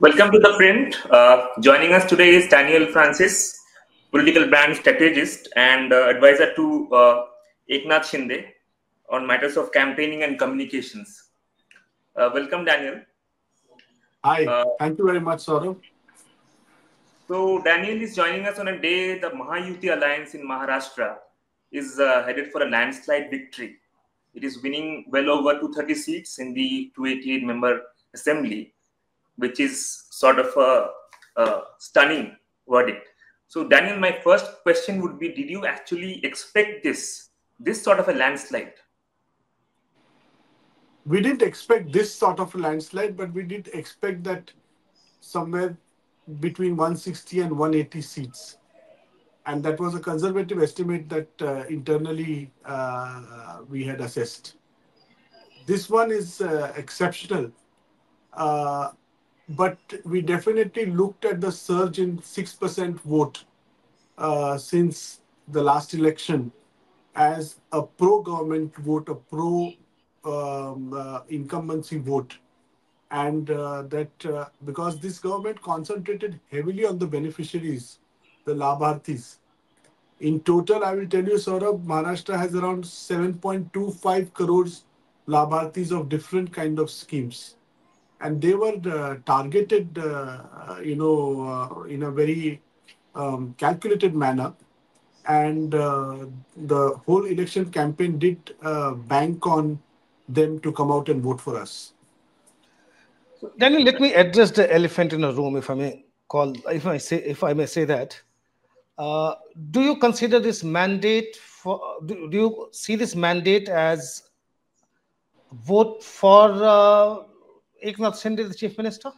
Welcome to The Print. Joining us today is Daniel Francis, political brand strategist and advisor to Eknath Shinde on matters of campaigning and communications. Welcome, Daniel. Hi, Uh, thank you very much, Sourav. so, Daniel is joining us on a day the Mahayuti alliance in Maharashtra is headed for a landslide victory. It is winning well over 230 seats in the 288 member assembly, which is sort of a stunning verdict. So, Daniel, my first question would be: did you actually expect this sort of a landslide? We didn't expect this sort of a landslide, but we did expect that somewhere between 160 and 180 seats. And that was a conservative estimate that internally we had assessed. This one is exceptional, uh, but we definitely looked at the surge in 6% vote since the last election as a pro-government vote, a pro-incumbency vote. And that because this government concentrated heavily on the beneficiaries, the Labharthis. In total, I will tell you, Saurabh, Maharashtra has around 7.25 crores Labharthis of different kind of schemes. And they were targeted, in a very calculated manner. And the whole election campaign did bank on them to come out and vote for us. Daniel, let me address the elephant in the room, if I may say that. Uh, do you consider this mandate do you see this mandate as vote for Eknath Shinde, the chief minister?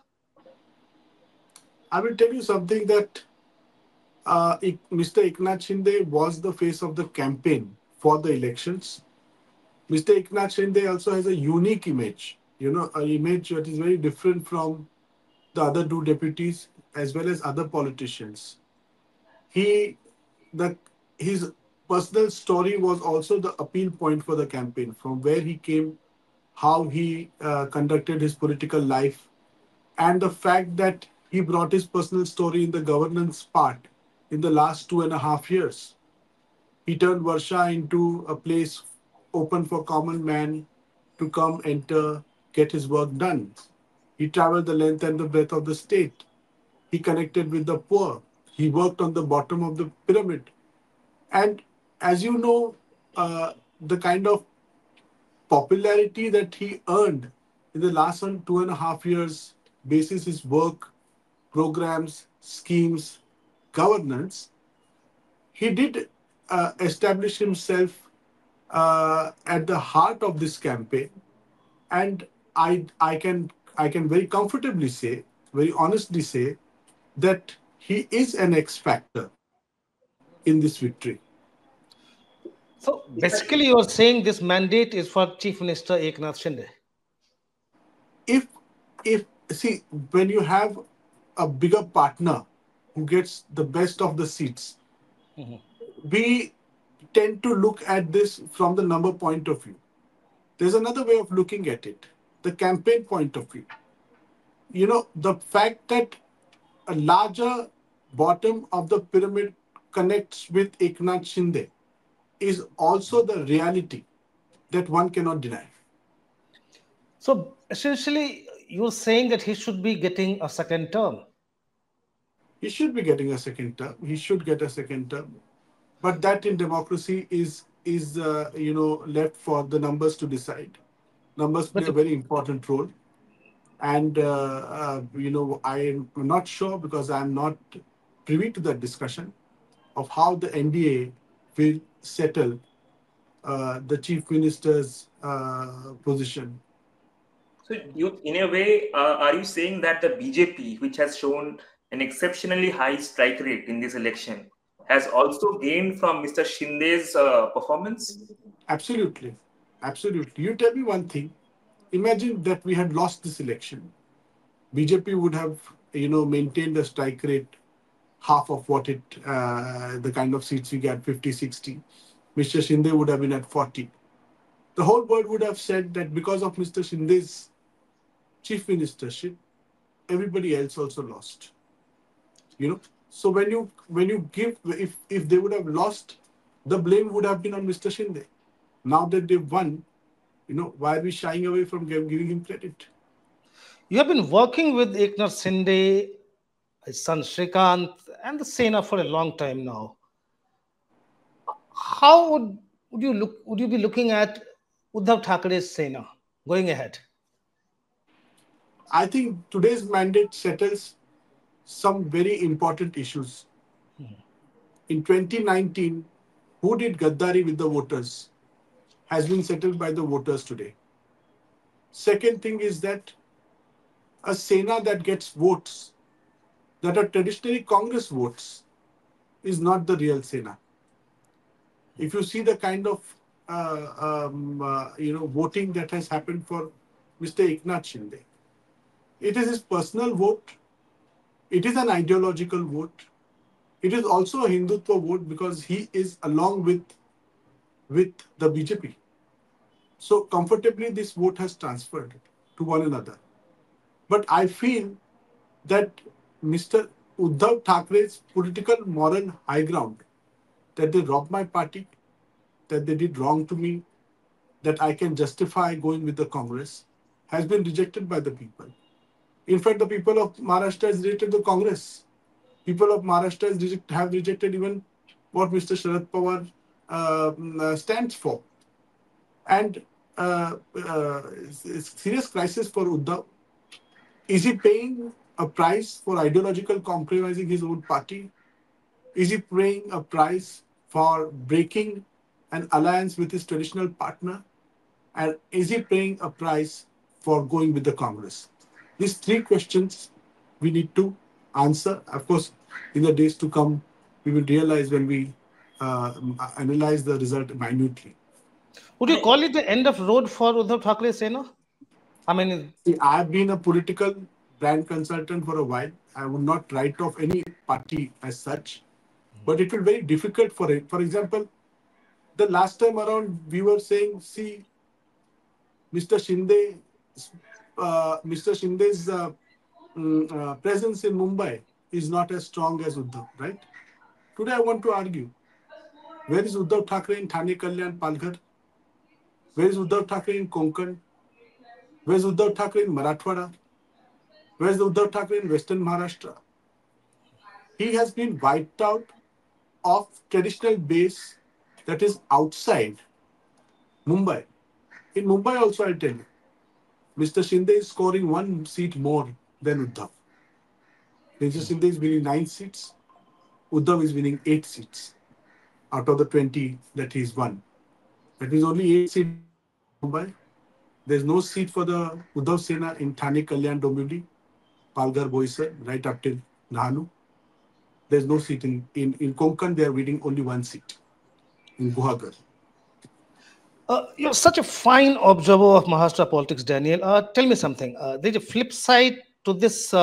I will tell you something that Mr. Eknath Shinde was the face of the campaign for the elections. Mr. Eknath Shinde also has a unique image, an image that is very different from the other two deputies as well as other politicians. He, the his personal story was also the appeal point for the campaign, from where he came, how he conducted his political life, and the fact that he brought his personal story in the governance part in the last 2.5 years. He turned Varsha into a place open for common man to come, enter, get his work done. He traveled the length and the breadth of the state. He connected with the poor. He worked on the bottom of the pyramid. And as you know, the kind of popularity that he earned in the last 2.5 years, basis his work, programs, schemes, governance, he did establish himself at the heart of this campaign, and I can very comfortably say, very honestly say, that he is an X factor in this victory. So basically, you are saying this mandate is for Chief Minister Eknath Shinde. If if see, when you have a bigger partner who gets the best of the seats, we tend to look at this from the number point of view. There's another way of looking at it, the campaign point of view. The fact that a larger bottom of the pyramid connects with Eknath Shinde is also the reality that one cannot deny. So essentially, you're saying that he should be getting a second term. He should be getting a second term. He should get a second term. But that in democracy is left for the numbers to decide. Numbers play But a very important role. And I am not sure, because I am not privy to that discussion of how the NDA will settle the chief minister's position. So, you, in a way, are you saying that the BJP, which has shown an exceptionally high strike rate in this election, has also gained from Mr. Shinde's performance? Absolutely. Absolutely. You tell me one thing. Imagine that we had lost this election. BJP would have, maintained a strike rate half of the kind of seats we get, 50, 60. Mr. Shinde would have been at 40. The whole world would have said that because of Mr. Shinde's chief ministership, everybody else also lost. You know, so when you give, if they would have lost, the blame would have been on Mr. Shinde. Now that they've won, why are we shying away from giving him credit? You have been working with Eknath Shinde, his son Shrikant, and the Sena for a long time now. How would you be looking at Uddhav Thackeray's Sena going ahead? I think today's mandate settles some very important issues. In 2019, who did Gaddari with the voters has been settled by the voters today. Second thing is that a Sena that gets votes that are traditionally Congress votes is not the real Sena. If you see the kind of voting that has happened for Mr. Eknath Shinde, it is his personal vote. It is an ideological vote. It is also a Hindutva vote because he is along with the BJP. So comfortably, this vote has transferred to one another. But I feel that Mr. Uddhav Thackeray's political moral high ground, that they robbed my party, that they did wrong to me, that I can justify going with the Congress, has been rejected by the people. In fact, the people of Maharashtra has rejected the Congress. People of Maharashtra have rejected even what Mr. Sharad Pawar stands for. And it's a serious crisis for Uddhav. Is he paying a price for ideological compromising his own party? Is he paying a price for breaking an alliance with his traditional partner? And is he paying a price for going with the Congress? These three questions we need to answer. Of course, in the days to come, we will realize when we analyze the result minutely. Would you call it the end of road for Uddhav Thackeray Sena? I mean, See, I have been a political brand consultant for a while. I would not write off any party as such, but it will be very difficult for it. For example, the last time around, we were saying, see, Mr. Shinde, Mr. Shinde's presence in Mumbai is not as strong as Uddhav, right? Today, I want to argue, where is Uddhav Thackeray in Thane, Kalyan, Palghar? Where is Uddhav Thackeray in Konkan? Where is Uddhav Thackeray in Marathwada? Where is Uddhav Thackeray in Western Maharashtra? He has been wiped out of traditional base that is outside Mumbai. In Mumbai also, I'll tell you, Mr. Shinde is scoring one seat more than Uddhav. Mr. Shinde is winning 9 seats. Uddhav is winning 8 seats out of the 20 that he's won. That means only 8 seats in Mumbai. There's no seat for the Uddhav Sena in Thane, Kalyan, Dombivli, Palghar, Boisar, right up till Nahanu. There's no seat in Konkan. They are winning only one seat in Guhagar. you're such a fine observer of Maharashtra politics, Daniel. Tell me something. There's a flip side to this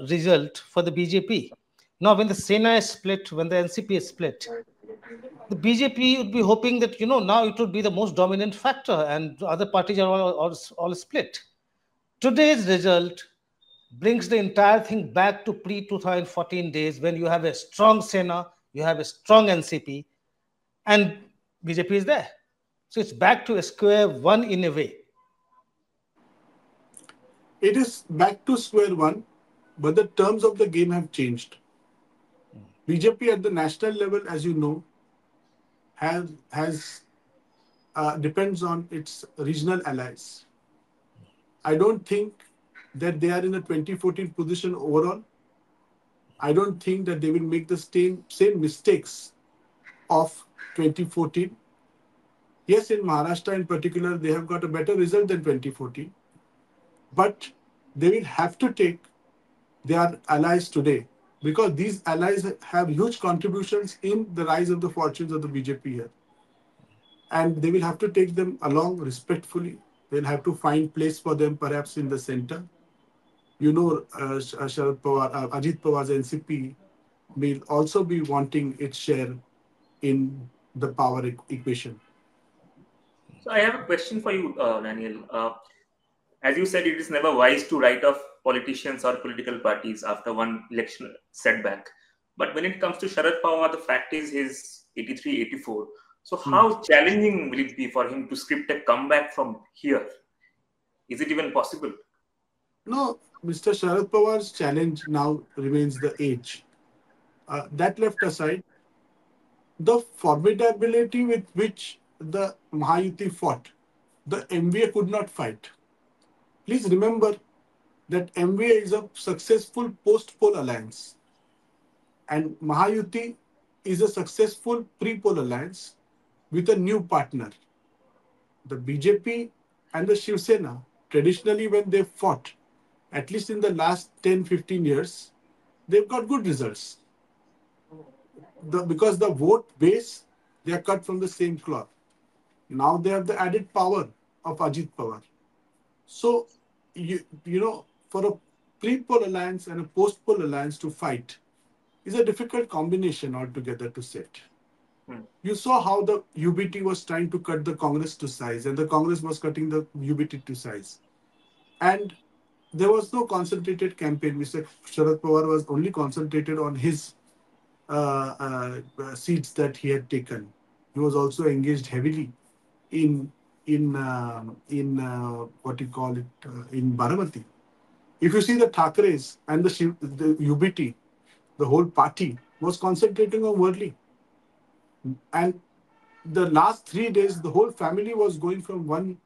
result for the BJP. Now, when the Sena is split, when the NCP is split, the BJP would be hoping that now it would be the most dominant factor, and other parties are all split. Today's result brings the entire thing back to pre 2014 days when you have a strong Sena, you have a strong NCP, and BJP is there. So it's back to square one in a way. It is back to square one, but the terms of the game have changed. BJP at the national level, as you know, has depends on its regional allies. I don't think that they are in a 2014 position overall. I don't think that they will make the same mistakes of 2014. Yes, in Maharashtra in particular, they have got a better result than 2014. But they will have to take their allies today because these allies have huge contributions in the rise of the fortunes of the BJP here. And they will have to take them along respectfully. They'll have to find place for them perhaps in the center. Sharad Pawar, Ajit Pawar's NCP will also be wanting its share in the power equation. So I have a question for you, Daniel. As you said, it is never wise to write off politicians or political parties after one election setback. But when it comes to Sharad Pawar, the fact is he's 83, 84. So Hmm. how challenging will it be for him to script a comeback from here? Is it even possible? No, Mr. Sharad Pawar's challenge now remains the age. That left aside, the formidability with which the Mahayuti fought, the MVA could not fight. Please remember that MVA is a successful post-poll alliance, and Mahayuti is a successful pre-poll alliance with a new partner. The BJP and the Shiv Sena, traditionally when they fought, at least in the last 10, 15 years, they've got good results. Because the vote base, they are cut from the same cloth. Now they have the added power of Ajit Pawar. So, for a pre-poll alliance and a post-poll alliance to fight is a difficult combination altogether to set. Hmm. You saw how the UBT was trying to cut the Congress to size, and the Congress was cutting the UBT to size. And there was no concentrated campaign. Mr. Sharad Pawar was only concentrated on his seats that he had taken. He was also engaged heavily in what you call it in Baramati. If you see the Thakres and the UBT, the whole party was concentrating on Worli. And the last 3 days, the whole family was going from one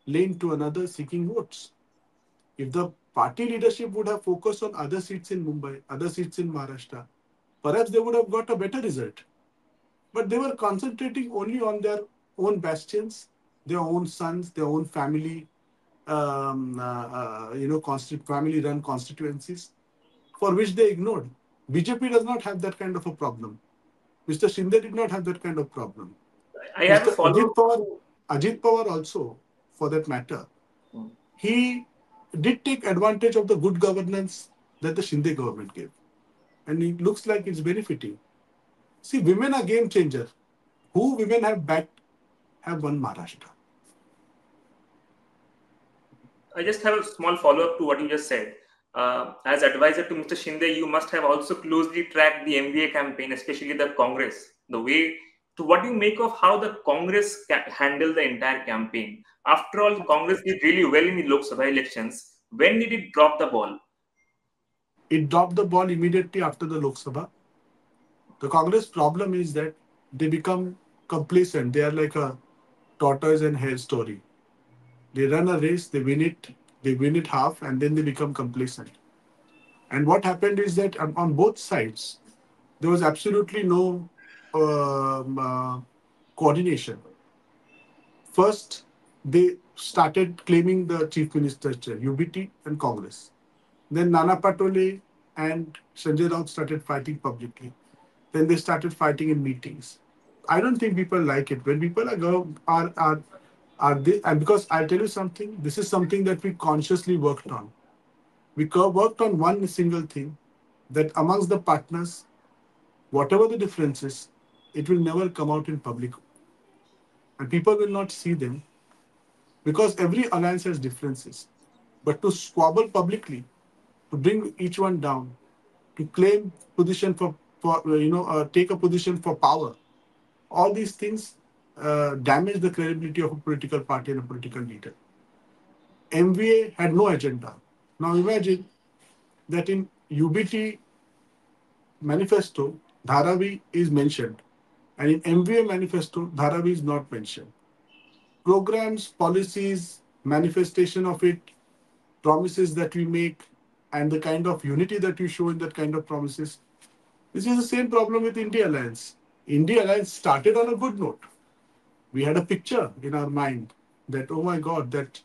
lane to another seeking votes. If the party leadership would have focused on other seats in Mumbai, other seats in Maharashtra, perhaps they would have got a better result. But they were concentrating only on their own bastions, their own sons, their own family, family-run constituencies, for which they ignored. BJP does not have that kind of a problem. Mr. Shinde did not have that kind of problem. I have a Mr. follow-up. Ajit Pawar also, for that matter, Hmm. he did take advantage of the good governance that the Shinde government gave. And it looks like it's benefiting. See, women are game changer. Who women have backed have won Maharashtra. I just have a small follow-up to what you just said. As advisor to Mr. Shinde, you must have also closely tracked the MVA campaign, especially the Congress. The way to what do you make of how the Congress handled the entire campaign? After all, Congress did really well in the Lok Sabha elections. When did it drop the ball? It dropped the ball immediately after the Lok Sabha. The Congress problem is that they become complacent. They are like a tortoise and hare story. They run a race, they win it half, and then they become complacent. And what happened is that on both sides, there was absolutely no coordination. First, they started claiming the chief minister's chair, UBT and Congress. Then Nana Patole and Sanjay Raut started fighting publicly. Then they started fighting in meetings. I don't think people like it when people are they, and because I'll tell you something, this is something that we consciously worked on. We worked on one single thing, that amongst the partners, whatever the differences, it will never come out in public. And people will not see them because every alliance has differences. But to squabble publicly, to bring each one down, to claim position take a position for power, all these things damage the credibility of a political party and a political leader. MVA had no agenda. Now imagine that in UBT manifesto, Dharavi is mentioned, and in MVA manifesto, Dharavi is not mentioned. Programs, policies, manifestation of it, promises that we make, and the kind of unity that we show in that kind of promises. This is the same problem with India Alliance. India Alliance started on a good note. We had a picture in our mind that, oh my God, that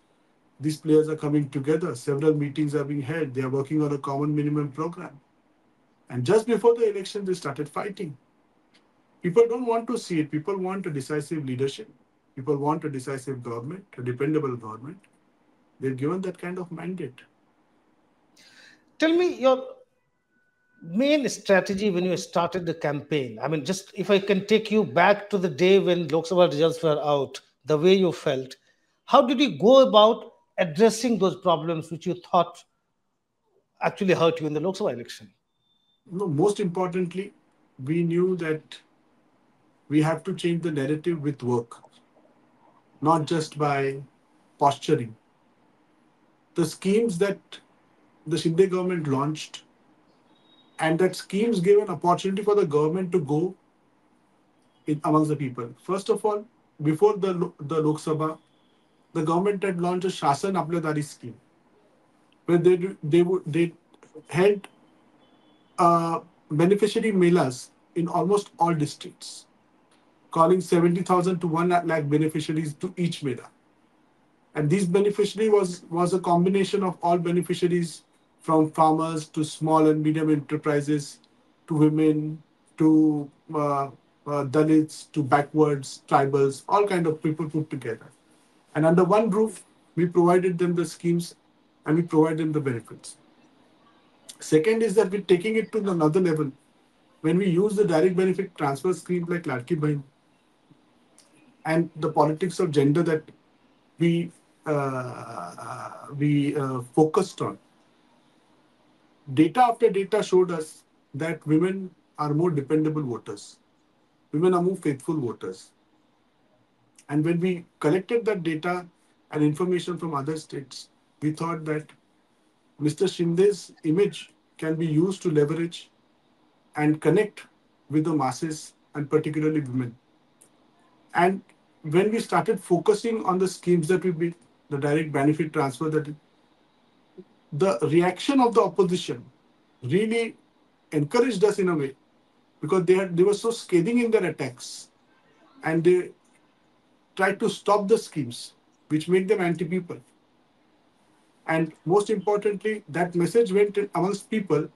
these players are coming together. Several meetings are being held. They are working on a common minimum program. And just before the election, they started fighting. People don't want to see it. People want a decisive leadership. People want a decisive government, a dependable government. They're given that kind of mandate. Tell me your main strategy when you started the campaign. I mean, just if I can take you back to the day when Lok Sabha results were out, the way you felt, how did you go about addressing those problems which you thought actually hurt you in the Lok Sabha election? No, most importantly, we knew that we have to change the narrative with work, not just by posturing. The schemes that the Shinde government launched, and that schemes gave an opportunity for the government to go in amongst the people. First of all, before the Lok Sabha, the government had launched a Shasan Apladari scheme, where they had beneficiary melas in almost all districts, calling 70,000 to 1 lakh beneficiaries to each mela. And these beneficiary was a combination of all beneficiaries, from farmers to small and medium enterprises, to women, to Dalits, to backwards, tribals, all kind of people put together. And under one roof, we provided them the schemes and we provide them the benefits. Second is that we're taking it to another level. When we use the direct benefit transfer scheme like Ladki Bahin and the politics of gender that we focused on, data after data showed us that women are more dependable voters. Women are more faithful voters. And when we collected that data and information from other states, we thought that Mr. Shinde's image can be used to leverage and connect with the masses and particularly women. And when we started focusing on the schemes that we did, the direct benefit transfer, that the reaction of the opposition really encouraged us in a way, because they were so scathing in their attacks, and they tried to stop the schemes which made them anti people. And most importantly, that message went amongst people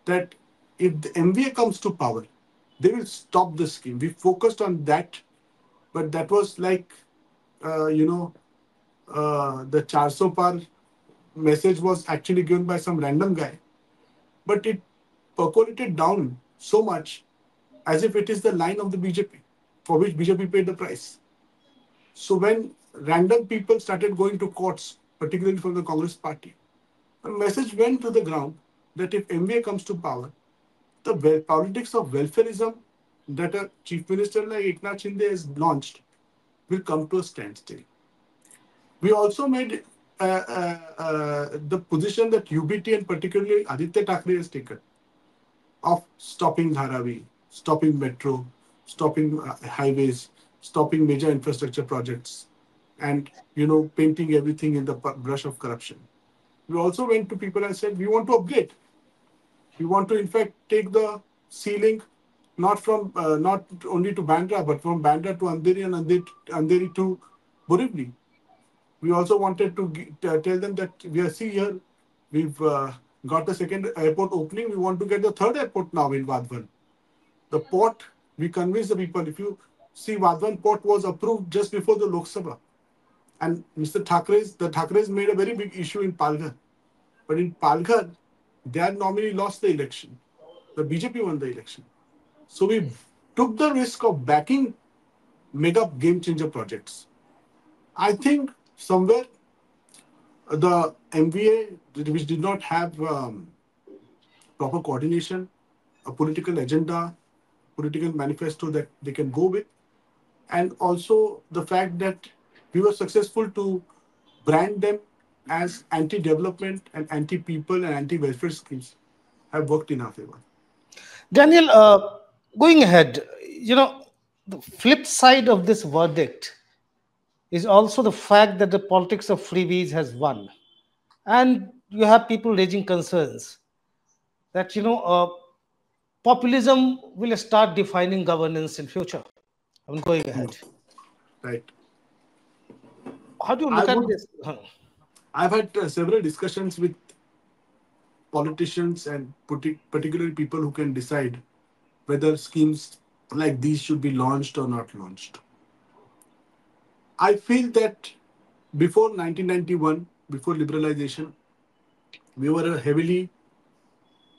that if the MVA comes to power, they will stop the scheme. We focused on that, but that was like, uh, you know, the 400 par message was actually given by some random guy, but it percolated down so much as if it is the line of the BJP, for which BJP paid the price. So when random people started going to courts, particularly from the Congress party, a message went to the ground that if MVA comes to power, the politics of welfareism that a chief minister like Eknath Shinde has launched will come to a standstill. We also made the position that UBT and particularly Aditya Thackeray has taken of stopping Dharavi, stopping metro, stopping highways, stopping major infrastructure projects, and painting everything in the brush of corruption. We also went to people and said we want to upgrade. We want to, in fact, take the sea-link not only to Bandra, but from Bandra to Andheri and Andheri to Borivali. We also wanted to tell them that here, we've got the second airport opening. We want to get the third airport now in Vadhavan. The port, we convinced the people. If you see, Vadhavan port was approved just before the Lok Sabha. And the Thackerays made a very big issue in Palghar. But in Palghar, their nominee lost the election. The BJP won the election. So we took the risk of backing mega game changer projects. I think somewhere the MVA, which did not have proper coordination, a political agenda, political manifesto that they can go with, and also the fact that we were successful to brand them as anti-development and anti-people and anti-welfare schemes, have worked in our favor. Daniel, going ahead, the flip side of this verdict is also the fact that the politics of freebies has won. And you have people raising concerns that, populism will start defining governance in future. I'm going Hmm. ahead. Right. How do you I look at would. this? I've had several discussions with politicians and particularly people who can decide whether schemes like these should be launched or not launched. I feel that before 1991, before liberalization, we were a heavily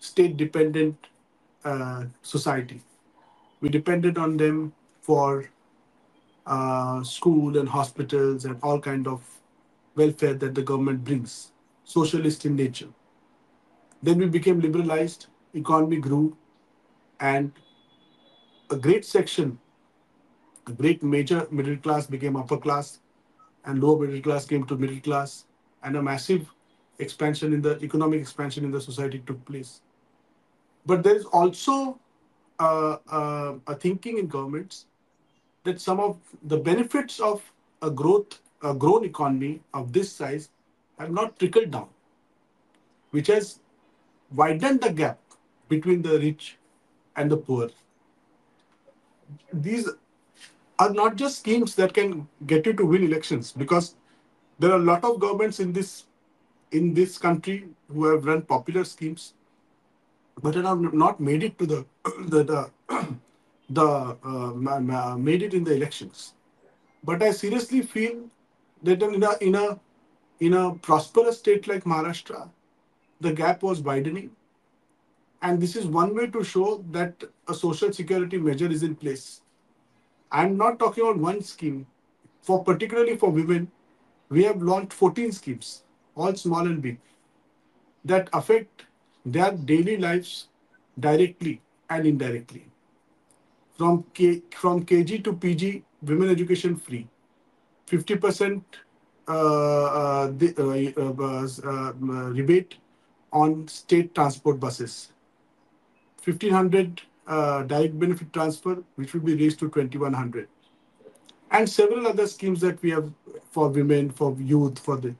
state dependent society. We depended on them for school and hospitals and all kind of welfare that the government brings, socialist in nature. Then we became liberalized, economy grew, and a great section, a great major middle class became upper class, and lower middle class came to middle class, and a massive expansion in the economic expansion in the society took place. But there is also a thinking in governments that some of the benefits of a grown economy of this size have not trickled down, which has widened the gap between the rich and the poor. These are not just schemes that can get you to win elections, because there are a lot of governments in this country who have run popular schemes but have not made it to the made it in the elections. But I seriously feel that in a prosperous state like Maharashtra, the gap was widening, and this is one way to show that a social security measure is in place. I'm not talking about one scheme. For particularly for women, we have launched 14 schemes, all small and big, that affect their daily lives directly and indirectly. From KG to PG, women education free, 50% rebate on state transport buses, 1,500 direct benefit transfer, which will be raised to 2,100, and several other schemes that we have for women, for youth, for the.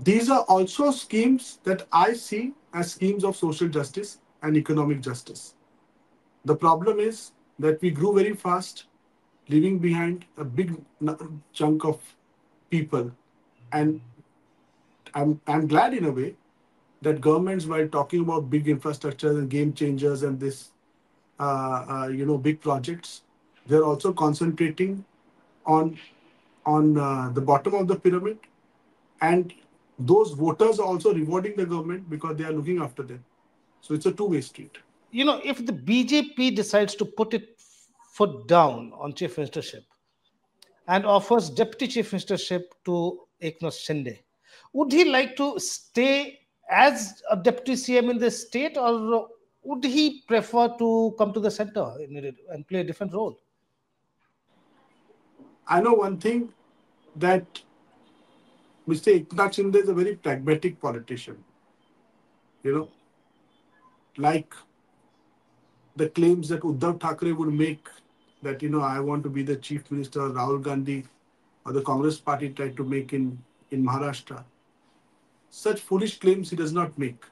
These are also schemes that I see as schemes of social justice and economic justice. The problem is that we grew very fast, leaving behind a big chunk of people. And I'm glad in a way that governments, while talking about big infrastructure and game changers and this, big projects, they're also concentrating on the bottom of the pyramid, and those voters are also rewarding the government because they are looking after them. So it's a two-way street. If the BJP decides to put its foot down on chief ministership and offers deputy chief ministership to Eknath Shinde, would he like to stay as a deputy CM in the state, or would he prefer to come to the center and play a different role? I know one thing, that Mr. Eknath Shinde is a very pragmatic politician. You know, like the claims that Uddhav Thackeray would make, that I want to be the chief minister, Rahul Gandhi or the Congress party tried to make in Maharashtra. Such foolish claims he does not make.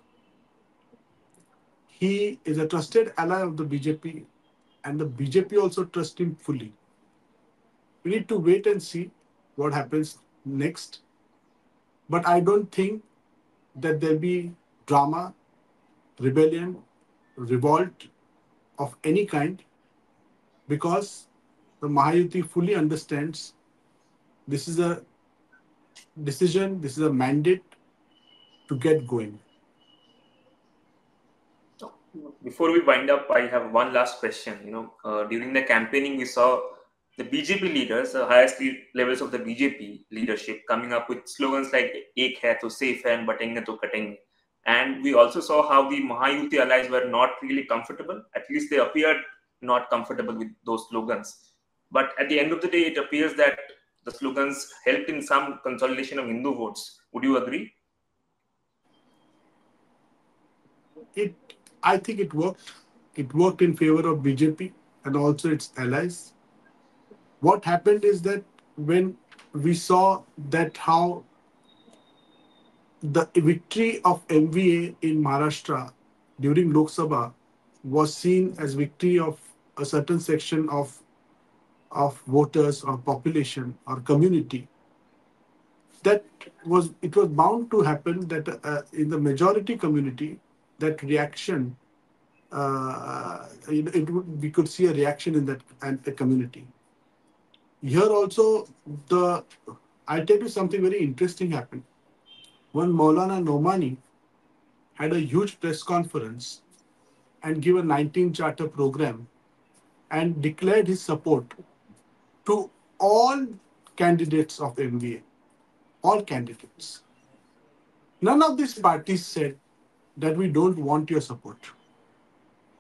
He is a trusted ally of the BJP, and the BJP also trusts him fully. We need to wait and see what happens next. But I don't think that there'll be drama, rebellion, revolt of any kind, because the Mahayuti fully understands this is a decision, this is a mandate to get going. Before we wind up, I have one last question. During the campaigning, we saw the BJP leaders, the highest levels of the BJP leadership, coming up with slogans like "Ek hai to safe hai and batenge to katenge." And we also saw how the Mahayuti allies were not really comfortable. At least they appeared not comfortable with those slogans. But at the end of the day, it appears that the slogans helped in some consolidation of Hindu votes. Would you agree? It, I think it worked. It worked in favor of BJP and also its allies. What happened is that when we saw that how the victory of MVA in Maharashtra during Lok Sabha was seen as victory of a certain section of voters or population or community, that it was bound to happen that in the majority community, that reaction, we could see a reaction in that and the community. Here also, I'll tell you something very interesting happened. One Maulana Nomani had a huge press conference and gave a 19 charter program and declared his support to all candidates of MVA, all candidates. None of these parties said that we don't want your support.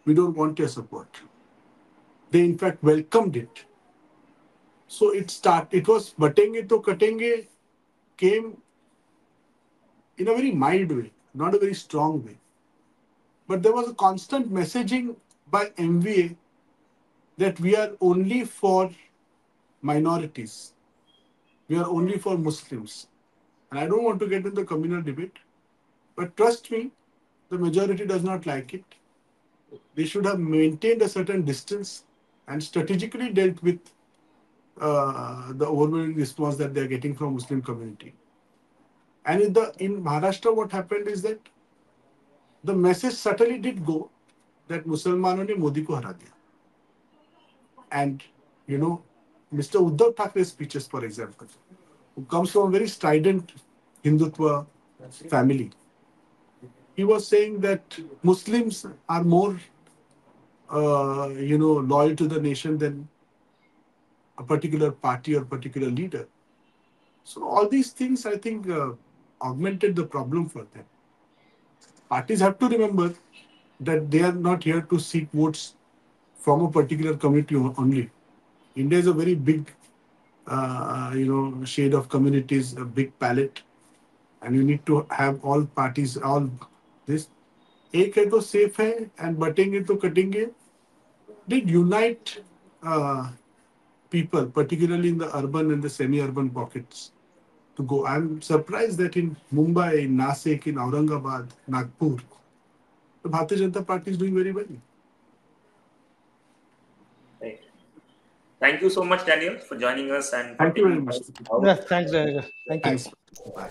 We don't want your support. They in fact welcomed it. So it was batenge to katenge came in a very mild way, not a very strong way. But there was a constant messaging by MVA that we are only for minorities. We are only for Muslims. And I don't want to get into the communal debate, but trust me, the majority does not like it. They should have maintained a certain distance and strategically dealt with the overwhelming response that they are getting from Muslim community. And in Maharashtra, what happened is that the message subtly did go that Musalmanon ne Modi ko hara diya. And, you know, Mr. Uddhav Thakere's speeches, for example, who comes from a very strident Hindutva family, he was saying that Muslims are more, loyal to the nation than a particular party or particular leader. So all these things, I think, augmented the problem for them. Parties have to remember that they are not here to seek votes from a particular community only. India is a very big, shade of communities, a big palette, and you need to have all parties, all this. एक है तो safe है and बटेंगे तो कटेंगे did unite people, particularly in the urban and the semi-urban pockets, to go. I'm surprised that in Mumbai, in Nasik, in Aurangabad, Nagpur, the Bharatiya Janata Party is doing very well. Right. Thank you so much, Daniel, for joining us and Thank you very much. Yeah, thanks, Daniel. Thank you. Thanks. Bye.